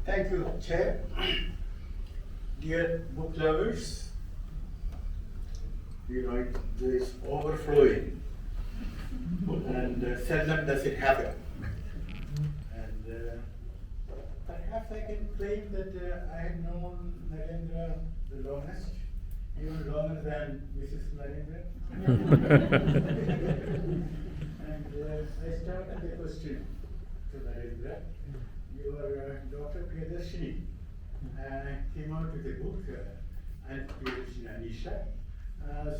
Thank you, Chair. Dear book lovers, it is overflowing, and seldom does it happen. And perhaps I can claim that I have known Narendra the longest, even longer than Mrs. Narendra. And I started the question to Narendra. Your daughter Priyadarshini came out with a book, and Priyadarshini Anisha.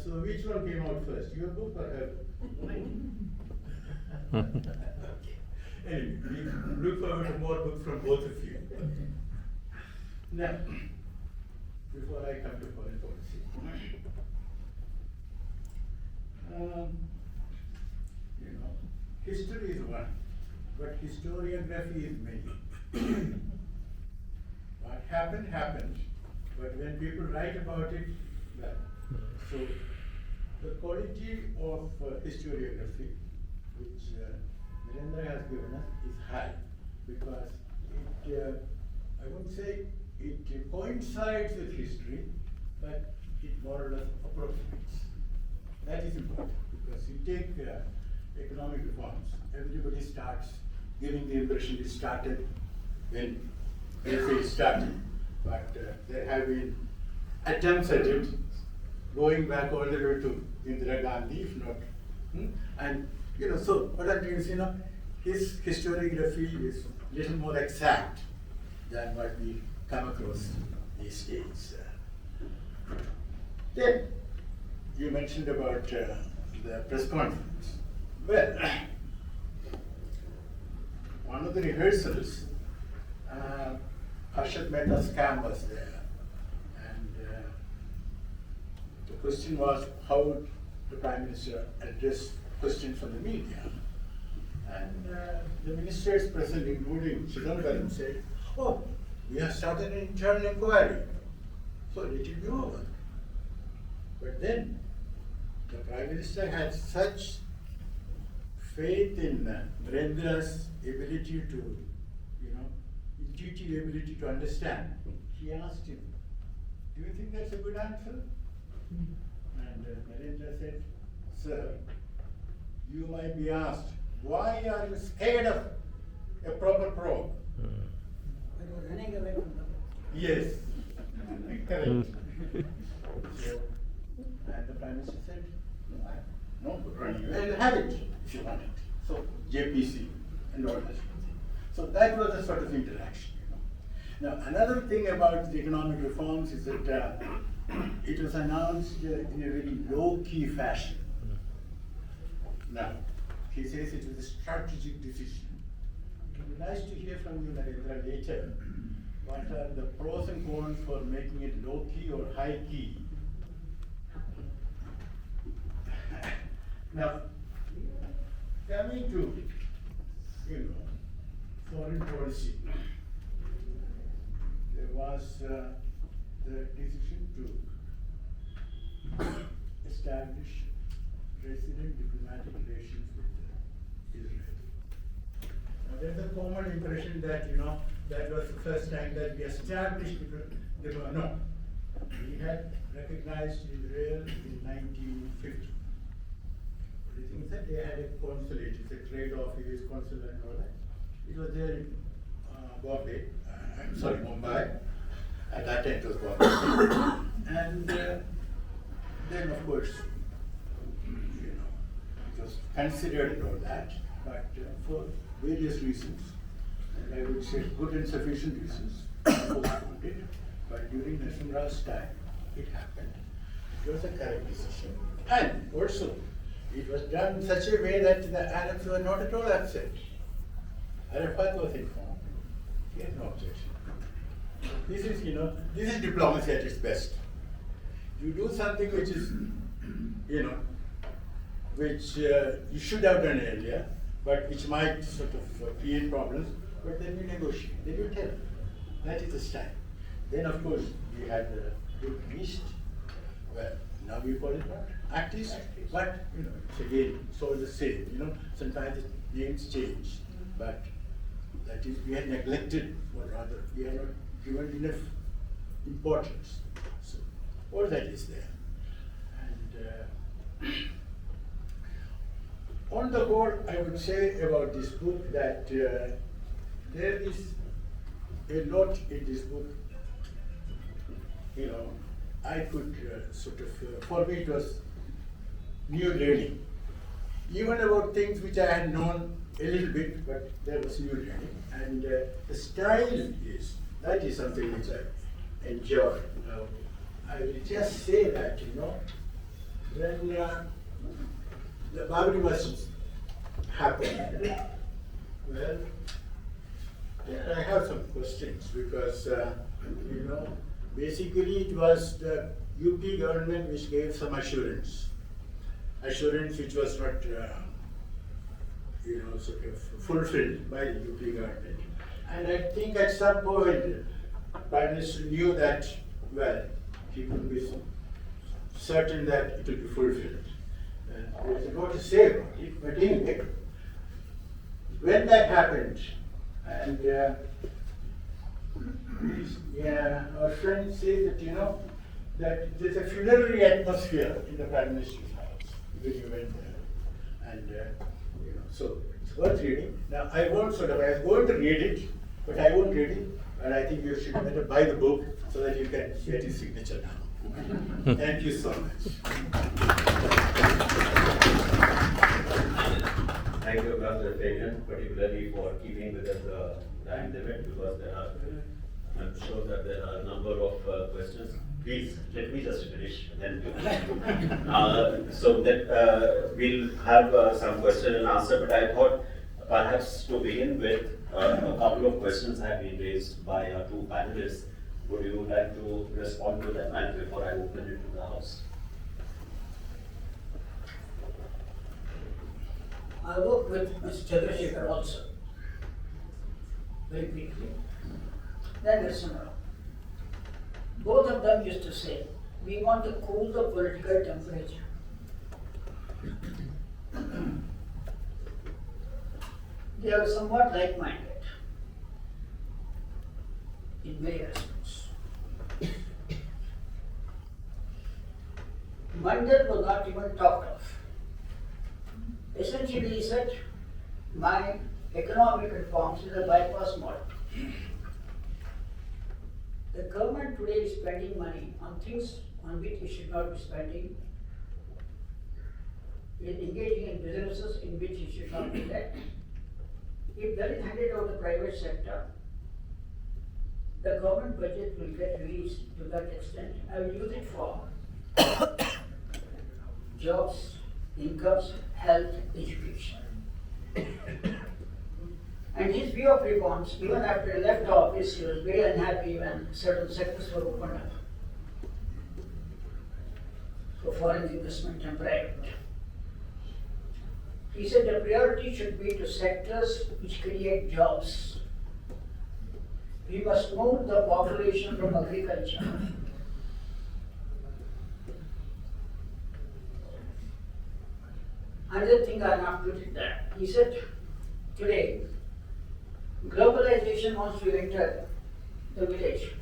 So which one came out first, your book or her book? Okay. Anyway, we look forward to more books from both of you. Now, before I come to foreign policy, history is one, but historiography is many. What happened, happened, but when people write about it, well, so the quality of historiography, which Narendra has given us, is high, because it, I wouldn't say it coincides with history, but it more or less approximates. That is important, because you take economic reforms, everybody starts giving the impression it started when they say it started, but there have been attempts at it going back all the way to Indira Gandhi, if not. And so what I'm doing is, his historiography is a little more exact than what we come across these days. Then you mentioned about the press conference. Well, one of the rehearsals, Harshad Mehta's scam was there, and the question was how the Prime Minister addressed questions from the media. And the ministers present, including Chidambaram, said, "Oh, we have started an internal inquiry, so let it be over." But then the Prime Minister had such faith in Narendra's ability to, intuitive ability to understand. He asked him, "Do you think that's a good answer?" And Narendra said, "Sir, you might be asked, why are you scared of a proper probe?" They were running away from them. Yes, correct. So, and the Prime Minister said, "No, running away, have it if you want it." So, JPC and all that. So that was a sort of interaction. Now, another thing about the economic reforms is that it was announced in a very low-key fashion. Now, he says it was a strategic decision. It would be nice to hear from you, Narendra, later. What are the pros and cons for making it low-key or high-key? Now, coming to, foreign policy, there was the decision to establish resident diplomatic relations with Israel. Now, there's a common impression that, that was the first time that we established no. We had recognized Israel in 1950. The thing that they had a consulate, it's a trade office, consulate and all that. It was there in Mumbai. At that time it was Bombay. And then of course, it was considered and all that, but for various reasons, and I would say good and sufficient reasons, postponed it. But during Narasimha's time, it happened. It was a correct decision. And also, it was done in such a way that the Arabs were not at all upset. Arafat was informed. He had no objection. This is diplomacy at its best. You do something which is, which you should have done earlier, but which might sort of create problems, but then you negotiate, then you tell. That is the style. Then of course, we had the East, well, now we call it what? Actist, but it's again, it's all the same, sometimes the names change, but That is, we are neglected, or rather, we are not given enough importance. So, all that is there. And on the whole, I would say about this book that there is a lot in this book. You know, I could for me it was new learning. Even about things which I had known a little bit, but there was new learning. And the style that is something which I enjoy. Now, I will just say that, you know, when the Babri Masjid happened, well, yeah, I have some questions because, you know, basically it was the UP government which gave some assurance which was not, you know, sort of fulfilled by the UP government. And I think at some point, Prime Minister knew that, well, he could be certain that it will be fulfilled. There is a lot to say about it, but anyway, when that happened, and our friend says that, you know, that there's a funerary atmosphere in the Prime Minister's house when you went there. And, you know, so it's worth reading. Now, I was going to read it, but I won't read it, and I think you should better buy the book so that you can get his signature now. Thank you so much. Thank you, Dr. Fabian, particularly for keeping within the time limit, because I'm sure that there are a number of questions. Please, let me just finish and then so that we'll have some question and answer, but I thought perhaps to begin with, a couple of questions have been raised by our two panelists. Would you like to respond to them and before I open it to the House? I work with Mr. Chandrasekhar also, very quickly. Then Narasimha. Both of them used to say, we want to cool the political temperature. They are somewhat like-minded in many respects. Mandal was not even talked of. Essentially, he said, my economic reforms is a bypass model. The government today is spending money on things on which it should not be spending. It is engaging in businesses in which it should not be that. If that is handed over to the private sector, the government budget will get released to that extent. I will use it for jobs, incomes, health, education. And his view of reforms, even after he left office, he was very unhappy when certain sectors were opened up for foreign investment and private. He said the priority should be to sectors which create jobs. We must move the population from agriculture. Another thing I have not put it there. He said, today, globalization wants to enter the village,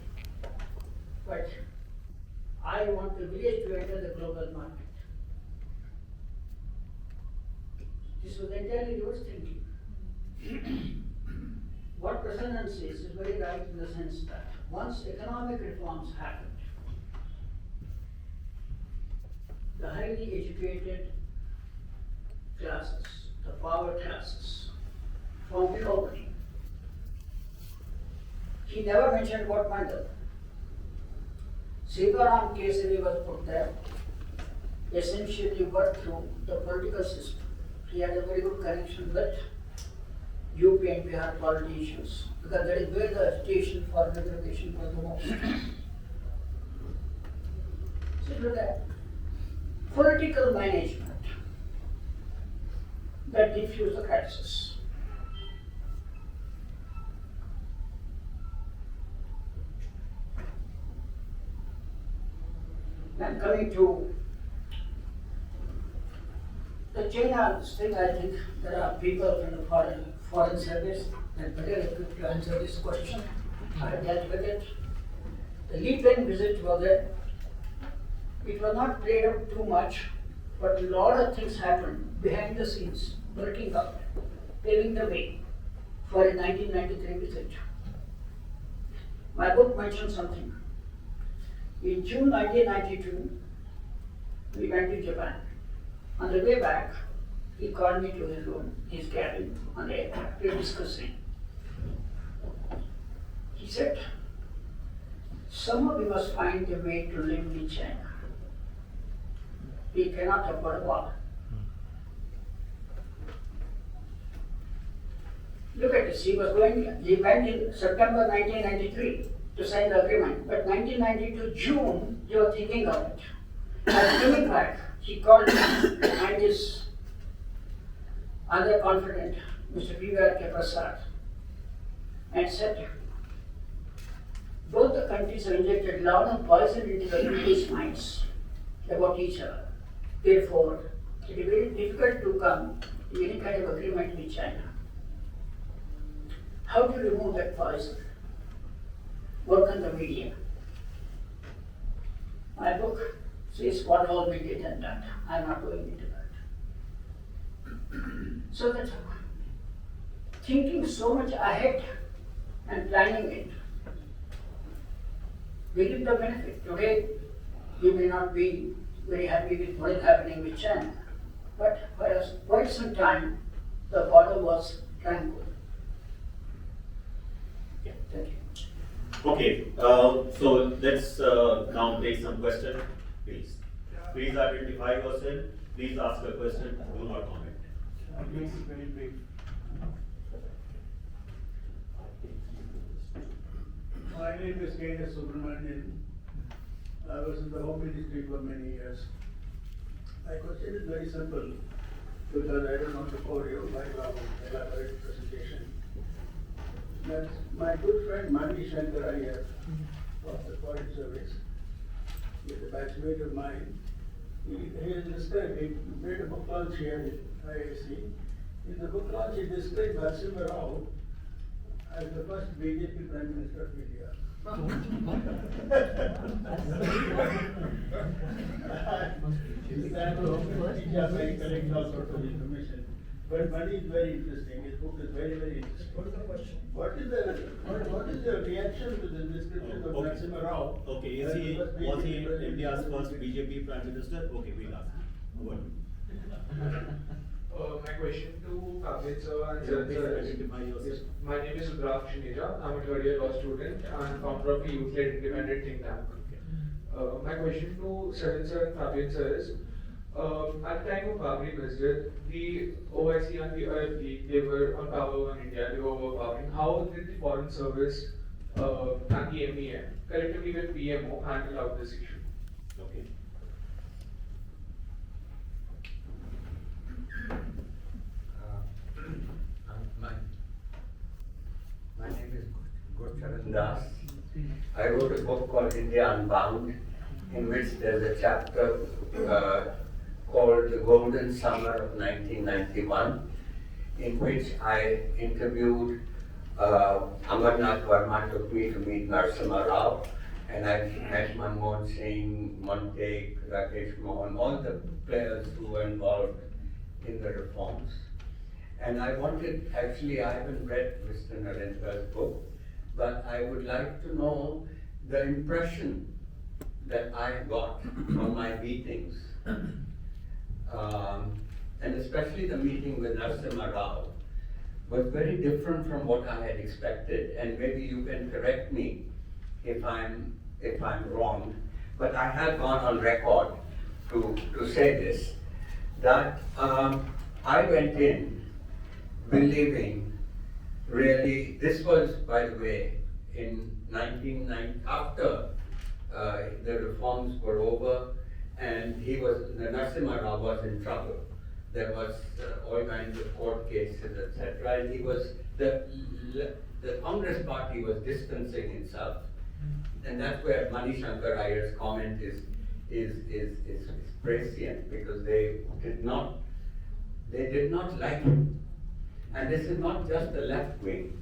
but I want the village to enter the global market. This was entirely reverse thinking. What Prasannan says is very right in the sense that once economic reforms happened, the highly educated classes, the power classes, found an opening. He never mentioned about Mandal. Sitaram Kesari was put there, essentially worked through the political system. He had a very good connection with UP and Bihar politicians, because that is where the station for reservation was the most. So to that political management that diffused the crisis. And coming to the China thing, I think there are people from the foreign service and better equipped to answer this question. I have dealt with it. The Lee Pen visit it was not played up too much, but a lot of things happened behind the scenes, working out, paving the way for a 1993 visit. My book mentions something. In June 1992, we went to Japan. On the way back, he called me to his room, his cabin, on the aircraft. We were discussing. He said, somehow we must find a way to live in China. We cannot afford a war. Look at this, he went in September 1993 to sign the agreement, but 1992 June, you were thinking of it. And coming back, he called me and his other confidant, Mr. P.V.R.K. Prasad, and said, both the countries have injected a lot of poison into the British minds about each other. Therefore, it is very difficult to come to any kind of agreement with China. How to remove that poison? Work on the media. My book says what all we did and done. I am not going into that. So that thinking so much ahead and planning it, we give the benefit. Today, we may not be very happy with what is happening with China, but for quite some time, the border was tranquil. Yeah. Thank you. Okay, so let's now take some questions, please. Please identify yourself, please ask a question, do not comment. Please, very brief. My name is K.S. Subramanian. I was in the Home Ministry for many years. My question is very simple, because I don't want to bore you by long elaborate presentation. My good friend Mani Shankar Iyer of the Foreign Service, he is a batchmate of mine. He has described, he made a book launch here at IISc. In the book launch, he described Narasimha Rao as the first BJP Prime Minister of India. But Mani is very interesting. His book is very, very interesting. What is the question? What is the reaction to the description of Okay. Narasimha Rao? Okay, as the first was he BJP Prime India's Minister? first BJP Prime Minister? Okay, we'll ask. Over. My question to Kavit sir and Sir, Sir please is, identify yourself. yes, my name is Rudraksh Shineja. I'm a third-year law student and founder of a youth-led independent think tank. My question to Sir and Kavit sir is, at the time of Babri Masjid, the OIC and the OFD, they were on power in India, they were overpowering. How did the Foreign Service and the MEA, collectively with PMO, handle out this issue? Okay. My name is Gurcharan Das. I wrote a book called India Unbound, in which there's a chapter called The Golden Summer of 1991, in which I interviewed Amarnath Verma took me to meet Narasimha Rao, and I met Manmohan Singh, Montek, Rakesh Mohan, all the players who were involved in the reforms. And I wanted, actually I haven't read Mr. Narendra's book, but I would like to know the impression that I got from my meetings. And especially the meeting with Narasimha Rao was very different from what I had expected, and maybe you can correct me if I'm wrong, but I have gone on record to say this, that I went in believing, really, this was, by the way, in 1990, after the reforms were over, and Narasimha Rao was in trouble. There was all kinds of court cases, etc. And he was, the Congress party was distancing itself. And that's where Mani Shankar Iyer's comment is prescient, because they did not like him. And this is not just the left wing.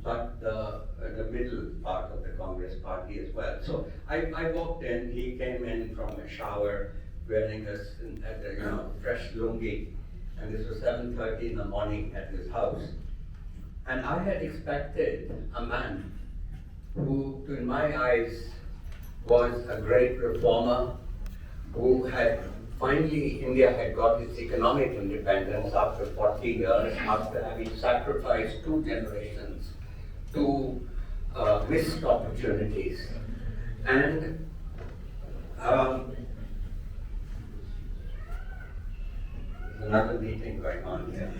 but the middle part of the Congress party as well. So I walked in, he came in from a shower wearing a fresh lungi, and this was 7:30 in the morning at his house. And I had expected a man who, in my eyes, was a great reformer, who had finally, India had got its economic independence after 40 years, after having sacrificed 2 generations to missed opportunities. And there's another meeting going on here.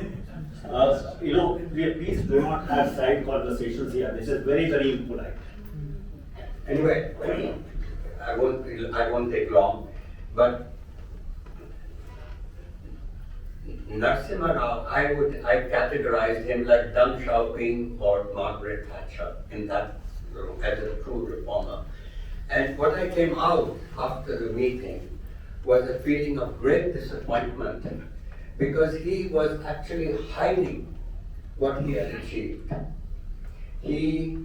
Please do not have side conversations here. This is very, very impolite. Anyway, I won't take long, but Narasimha Rao, I categorized him like Deng Xiaoping or Margaret Thatcher in that as a true reformer. And what I came out after the meeting was a feeling of great disappointment because he was actually hiding what he had achieved. He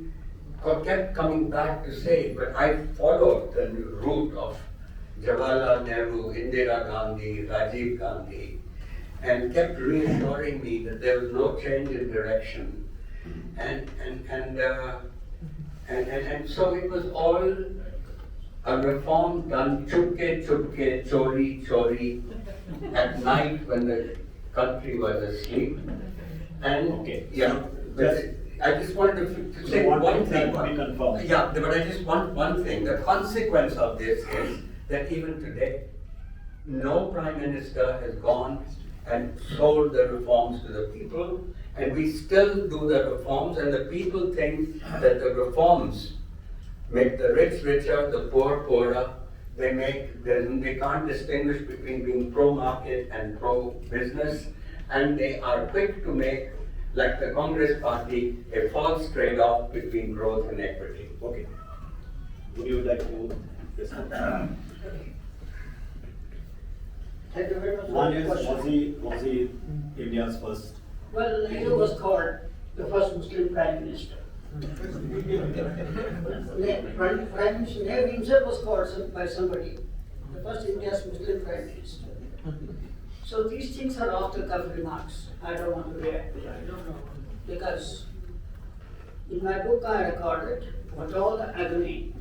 kept coming back to say, but I followed the route of Jawaharlal Nehru, Indira Gandhi, Rajiv Gandhi, and kept reassuring me that there was no change in direction. And so it was all a reform done chupke, chori, chori, at night when the country was asleep. And Okay. I just wanted to say one thing. To be confirmed. Yeah, but I just want one thing. The consequence of this is that even today, no prime minister has gone and sold the reforms to the people, and we still do the reforms, and the people think that the reforms make the rich richer, the poor poorer. They can't distinguish between being pro-market and pro-business, and they are quick to make, like the Congress party, a false trade-off between growth and equity. Okay. Would you like to respond? Thank you very much. One for the is, question. was he India's first? Well, Nehru was called the first Muslim Prime Minister. Prime Minister Nehru himself was called by somebody, the first India's Muslim Prime Minister. So these things are off the cuff remarks. I don't want to react to that. Because in my book I recorded what all the agony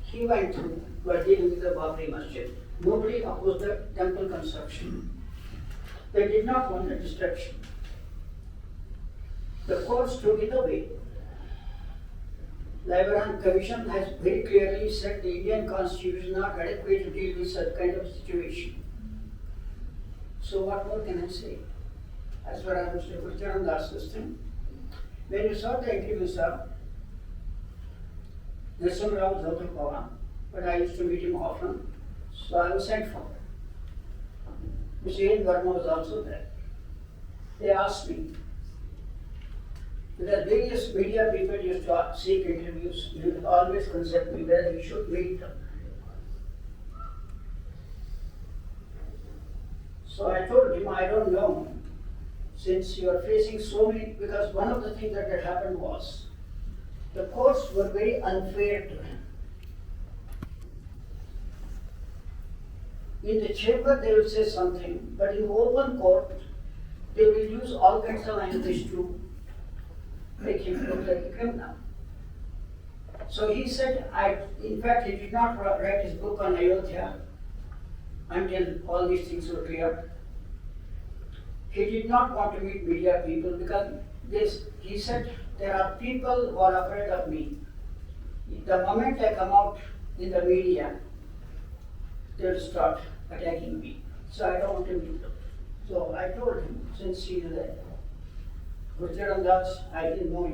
he went through while dealing with the Babri Masjid. Nobody opposed the temple construction. They did not want the destruction. The courts took it away. The Abraham Commission has very clearly said the Indian Constitution is not adequate to deal with such kind of situation. So what more can I say? As far as Mr. Gurcharan Das system, when you saw the interview, sir, Narasimha Rao was out of power, but I used to meet him often, so I was sent for. Mr. N. Verma was also there. They asked me, because various media people used to seek interviews, you would always consult me whether we should meet them. So I told him, I don't know, since you are facing so many, because one of the things that had happened was, the courts were very unfair to him. In the chamber they will say something, but in open court, they will use all kinds of language to make him look like a criminal. So he said, in fact, he did not write his book on Ayodhya until all these things were clear. He did not want to meet media people because he said, there are people who are afraid of me. The moment I come out in the media, they will start attacking me. So I don't want to meet them. So I told him, since he is there, Gurcharan Das, I didn't know